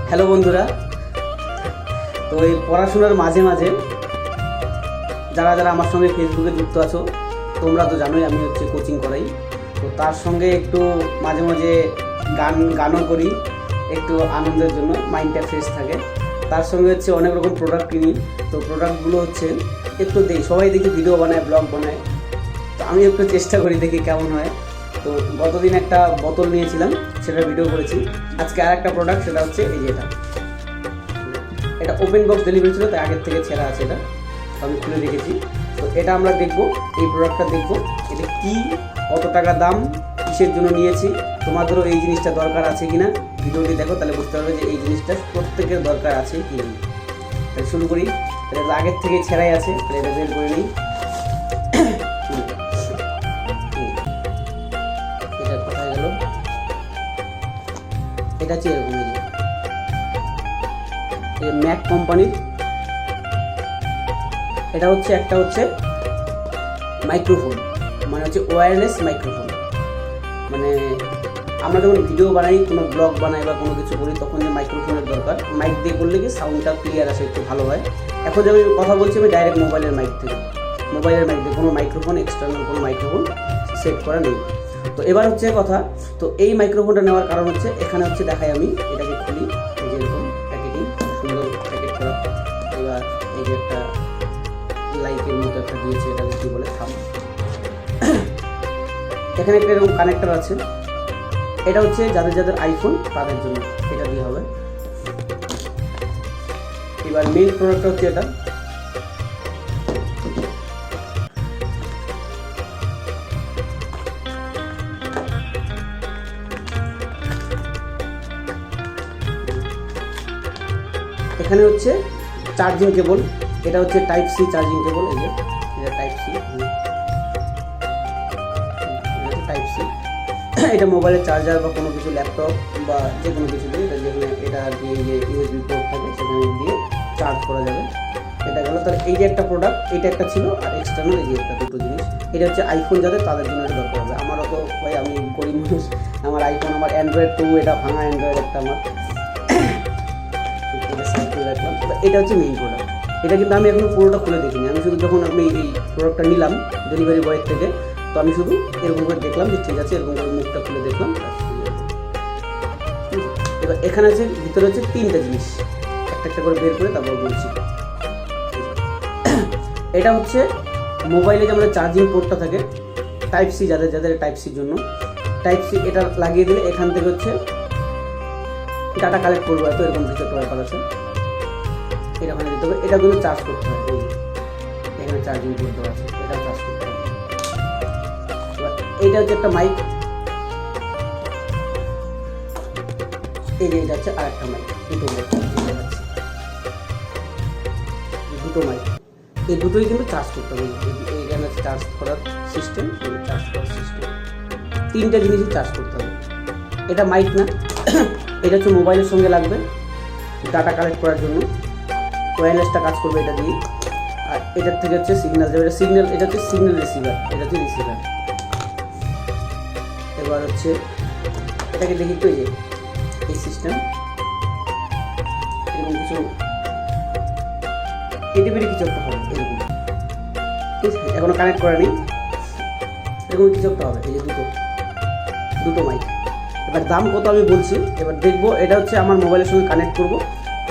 Hello বন্ধুরা, তো এই পড়াশোনার মাঝে মাঝে যারা যারা আমার সঙ্গে ফেসবুকে যুক্ত আছো, তোমরা তো জানোই আমি কোচিং করাই। তো তার সঙ্গে একটু মাঝে মাঝে গানও করি, একটু আনন্দের জন্য, মাইন্ডটা ফ্রেশ থাকে। তার সঙ্গে অনেক রকম প্রোডাক্ট কিনি। তো প্রোডাক্টগুলো একটু সবাই দেখি ভিডিও বানায়, ব্লগ বানায়, তো আমি একটু চেষ্টা করি, দেখি কেমন হয়। তো গতদিন একটা বোতল নিয়েছিলাম, সেটা ভিডিও করেছি। আজকে আর একটা প্রোডাক্ট, সেটা এই যে এটা ওপেন বক্স ডেলিভারি ছিল, তাই আগের থেকে ছেঁড়া আছে, এটা তো আমি খুলে রেখেছি। তো এটা আমরা দেখব, এই প্রোডাক্টটা দেখব, এটা কি, কত টাকা দাম, কিসের জন্য নিয়েছি, তোমাদেরও এই জিনিসটা দরকার আছে কিনা। ভিডিওটি দেখো, তাহলে বুঝতে পারবে যে এই জিনিসটা প্রত্যেকের দরকার আছে কি নেই। তাহলে শুরু করি। এটা আগের থেকে ছেঁড়াই আছে, তাহলে এটা বের করে নিই। এটা কোথায় গেল? এটা এরকম, এই ম্যাক কোম্পানির। এটা একটা মাইক্রোফোন, মানে ওয়্যারলেস মাইক্রোফোন। মানে আমরা যখন ভিডিও বানাই, কোনো ব্লগ বানাই বা কোনো কিছু করি, তখন যে মাইক্রোফোনের দরকার, মাইক দিয়ে করলে কি সাউন্ডটা ক্লিয়ার আসে, একটু ভালো হয়। এখন যে আমি কথা বলছি, আমি ডাইরেক্ট মোবাইলের মাইক দিয়ে, কোনো মাইক্রোফোন, এক্সটার্নাল কোনো মাইক্রোফোন সেট করা নেই। তো এবার কথা, তো এই মাইক্রোফোনটা নেওয়ার কারণ এখানে দেখাই, আমি এটাকে খুলি, এই যে এরকম প্যাকেটিং, সুন্দর প্যাকেট করা। এবার এই যে একটা লাইটের মতো একটা দিয়েছে, এটাকে কী বলে, থাম। এখানে একটা এরকম কানেক্টর আছে। এটা যাদের যাদের আইফোন, তাদের জন্য এটা দিয়ে হবে। এবার মেইন প্রোডাক্টটা এটা। এখানে চার্জিং কেবল, এটা টাইপ সি চার্জিং কেবল। এই যে এটা টাইপ সি, এটা মোবাইলের চার্জার বা কোনো কিছু, ল্যাপটপ বা যে কোনো কিছু দিয়ে, এটা যেখানে এটা আর কি, এই যে ইউএসবি পোর্ট থাকে, সেখানে দিয়ে চার্জ করা যাবে। এটা গেল। তাহলে এই যে একটা প্রোডাক্ট, এটা একটা ছিল, আর এক্সটার্নাল এই যে একটা, দুটো জিনিস। এটা আইফোন যাদের, তাদের জন্য এটা দরকার হবে। আমারও তো ভাই, আমি গরিব মানুষ, আমার আইফোন, আমার অ্যান্ড্রয়েড 2, এটা ভাঙা অ্যান্ড্রয়েড একটা আমার। এটা মেইন প্রোডাক্ট। এটা কিন্তু আমি এখনো পুরোটা খুলে দেখিনি, আমি শুধু যখন আমি এই প্রোডাক্টটা নিলাম ডেলিভারি বয়ের থেকে, তো আমি শুধু এরকম করে দেখলাম যে ঠিক আছে, এরকম করে মুখটা খুলে দেখলাম। এবার এখানে ভিতরে তিনটা জিনিস, একটা একটা করে বের করে তারপর বলছি। এটা মোবাইলে যে আমাদের চার্জিং পোর্টটা থাকে, টাইপ সি, যাদের যাদের টাইপ সির জন্য, টাইপ সি এটা লাগিয়ে দিলে এখান থেকে ডাটা কালেক্ট করবো, এত এরকম কিছু একটা ব্যাপার আছে। এটা ওখানে দিতে হবে, এটা কিন্তু চার্জ করতে হবে। এখানে চার্জিং পোর্ট দেওয়া আছে, এটা চার্জ করতে হবে। এইটা একটা মাইক, এই যে এটা আর একটা মাইক, দুটো মাইক, এই দুটোই কিন্তু চার্জ করতে হবে। এইখানে চার্জ করার সিস্টেম, চার্জ করার সিস্টেম, তিনটা জিনিসই চার্জ করতে হবে। এটা মাইক না, এটা মোবাইলের সঙ্গে লাগবে ডাটা কালেক্ট করার জন্য, ওয়্যারলেসটা কাজ করবে এটা দিয়ে। আর এটার থেকে সিগন্যাল যাবে, এটা সিগন্যাল, এটা সিগন্যাল রিসিভার, এটা রিসিভার। এবার এটাকে দেখি তো, এই সিস্টেম এরকম কিছু, এটিপিটি কিছু একটা হবে এরকম, ঠিক আছে, এখনো কানেক্ট করা নেই, এরকম কিছু একটা হবে। এই যে দুটো মাইক। এবার দাম কত আমি বলছি, এবার দেখবো। এটা আমার মোবাইলের সঙ্গে কানেক্ট করব,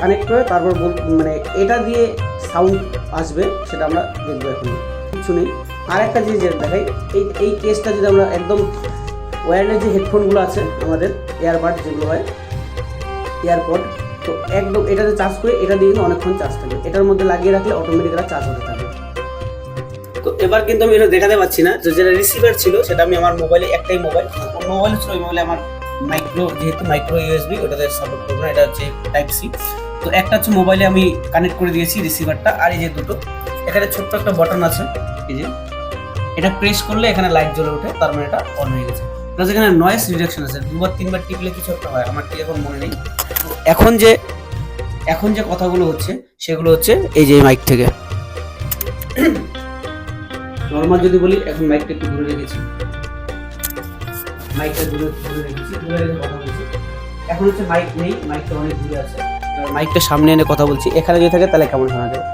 কানেক্ট করে তারপর মানে এটা দিয়ে সাউন্ড আসবে, সেটা আমরা দেখবো। এখন কিছু নেই। আর একটা জিনিস যেটা দেখাই, এই কেসটা যদি আমরা একদম ওয়্যারলেস যে হেডফোনগুলো আছে আমাদের, এয়ারবাড যেগুলো হয়, এয়ারপড, তো একদম এটাতে চার্জ করে, এটা দিয়ে কিন্তু অনেকক্ষণ চার্জ থাকবে। এটার মধ্যে লাগিয়ে রাখলে অটোমেটিক এটা চার্জ হতে থাকবে। তো এবার কিন্তু আমি এটা দেখাতে পাচ্ছি না, যেটা রিসিভার ছিল সেটা আমি আমার মোবাইলে, একটাই মোবাইল, অন্য মোবাইল ছিল, ওই মোবাইলে আমার যেহেতু মাইক্রো ইউএসবি, ওটাতে সাপোর্ট করবে না, এটা টাইপ সি। তো একটা মোবাইলে আমি কানেক্ট করে দিয়েছি রিসিভারটা। আর এই যে দুটো, এখানে ছোট্ট একটা বাটন আছে, এই যে এটা প্রেস করলে এখানে লাইট জ্বলে ওঠে, তার মানে এটা অন হয়ে গেছে। প্লাস এখানে নয়েজ রিডাকশন আছে, 2-3বার টিপলে কিছু একটা হয়, আমার ঠিক এখন মনে নেই। এখন যে কথাগুলো সেগুলো এই যে মাইক থেকে। নর্মাল যদি বলি, এখন মাইকটা একটু দূরে রেখেছি, মাইকটা দূরে রেখেছি, দূরে রেখে কথা বলছি। এখন হচ্ছে মাইক নেই, মাইকটা অনেক দূরে আছে, মাইকটা সামনে এনে কথা বলছি, এখানে যদি থাকে তাহলে কেমন শোনা যাবে?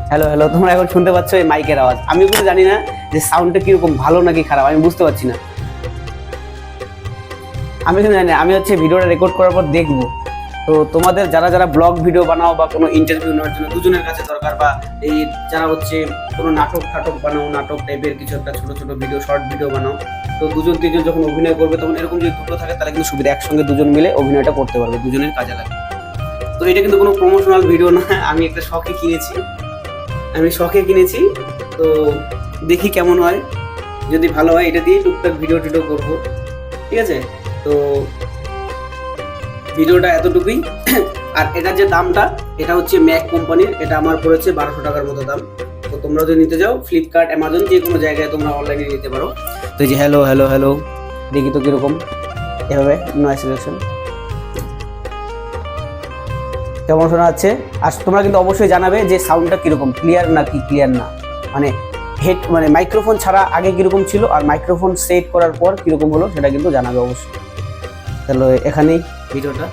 হ্যালো হ্যালো, তোমরা এখন শুনতে পাচ্ছ এই মাইকের আওয়াজ। আমি কিন্তু জানি না যে সাউন্ডটা কিরকম, ভালো নাকি খারাপ, আমি বুঝতে পারছি না। আমি কিন্তু জানি না, আমি হচ্ছে ভিডিওটা রেকর্ড করার পর দেখবো। তো তোমাদের যারা যারা ব্লগ ভিডিও বানাও বা কোনো ইন্টারভিউ নেওয়ার জন্য দুজনের কাছে দরকার, বা এই যারা হচ্ছে কোনো নাটক বানাও, নাটক টাইপের কিছু একটা ছোট ছোট ভিডিও, শর্ট ভিডিও বানাও, তো দুজন তিনজন যখন অভিনয় করবে তখন এরকম যদি দুটো থাকে তাহলে কিন্তু সুবিধা, একসঙ্গে দুজন মিলে অভিনয়টা করতে পারবে, দুজনের কাজে লাগে। তো এটা কিন্তু কোনো প্রমোশনাল ভিডিও না, আমি একটা শখে কিনেছি, তো দেখি কেমন হয়। যদি ভালো হয় এটা দিয়ে টুকটাক ভিডিও টিডিও করবো, ঠিক আছে? তো ভিডিওটা এতটুকুই। আর এটার যে দামটা, এটা হচ্ছে ম্যাক কোম্পানির, এটা আমার পড়েছে 1200 টাকার মতো দাম। তো তোমরা যদি নিতে যাও ফ্লিপকার্ট, অ্যামাজন, যে কোনো জায়গায় তোমরা অনলাইনে নিতে পারো। তো এই যে হ্যালো হ্যালো হ্যালো, দেখি তো কিরকম, এভাবে নয়েজ সিলেকশন কেমন শোনা যাচ্ছে। আর তোমরা কিন্তু অবশ্যই জানাবে যে সাউন্ডটা কিরকম, ক্লিয়ার নাকি ক্লিয়ার না, মানে মানে মাইক্রোফোন ছাড়া আগে কিরকম ছিল আর মাইক্রোফোন সেট করার পর কিরকম হলো সেটা কিন্তু জানাবে অবশ্যই। তাহলে এখানেই ভিডিওটা